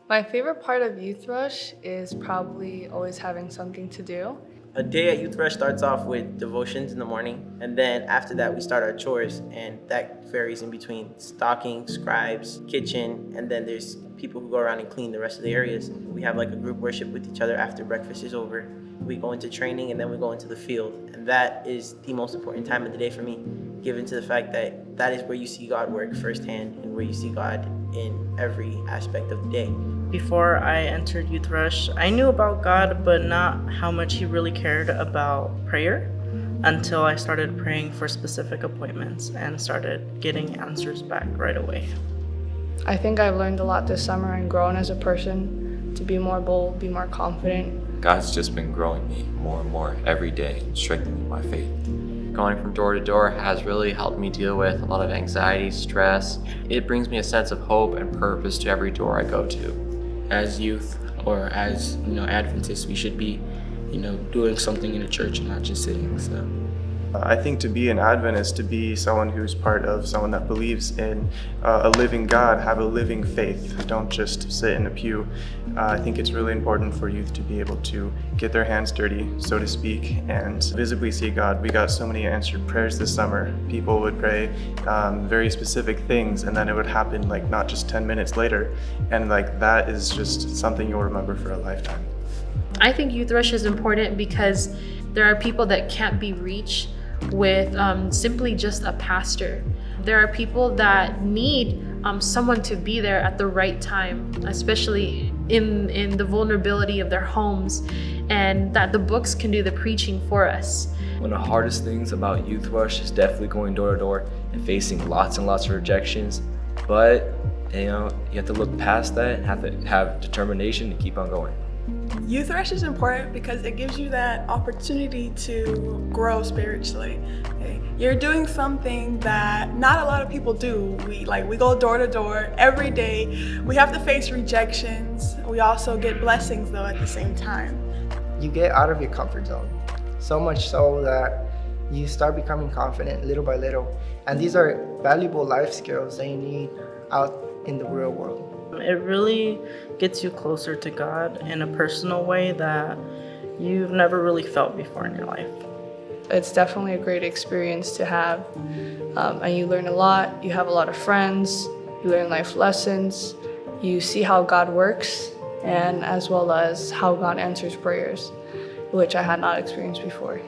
My favorite part of Youth Rush is probably always having something to do. A day at Youth Rush starts off with devotions in the morning, and then after that we start our chores, and that varies in between stocking, scribes, kitchen, and then there's people who go around and clean the rest of the areas. We have like a group worship with each other after breakfast is over. We go into training and then we go into the field, and that is the most important time of the day for me, given to the fact that that is where you see God work firsthand and where you see God in every aspect of the day. Before I entered Youth Rush, I knew about God, but not how much He really cared about prayer until I started praying for specific appointments and started getting answers back right away. I think I've learned a lot this summer and grown as a person to be more bold, be more confident. God's just been growing me more and more every day and strengthening my faith. Going from door to door has really helped me deal with a lot of anxiety, stress. It brings me a sense of hope and purpose to every door I go to. As youth or as Adventists, we should be doing something in the church and not just sitting. So I think to be an Adventist, to be someone who's part of someone that believes in a living God, have a living faith, don't just sit in a pew. I think it's really important for youth to be able to get their hands dirty, so to speak, and visibly see God. We got so many answered prayers this summer. People would pray very specific things, and then it would happen like not just 10 minutes later, and like that is just something you'll remember for a lifetime. I think Youth Rush is important because there are people that can't be reached with simply just a pastor. There are people that need someone to be there at the right time, especially in the vulnerability of their homes, and that the books can do the preaching for us. One of the hardest things about Youth Rush is definitely going door to door and facing lots and lots of rejections, but you have to look past that and have to have determination to keep on going. Youth Rush is important because it gives you that opportunity to grow spiritually. Okay? You're doing something that not a lot of people do. We go door to door every day. We have to face rejections. We also get blessings though at the same time. You get out of your comfort zone, so much so that you start becoming confident little by little. And these are valuable life skills that you need out in the real world. It really gets you closer to God in a personal way that you've never really felt before in your life. It's definitely a great experience to have, and you learn a lot. You have a lot of friends, you learn life lessons, you see how God works, and as well as how God answers prayers, which I had not experienced before.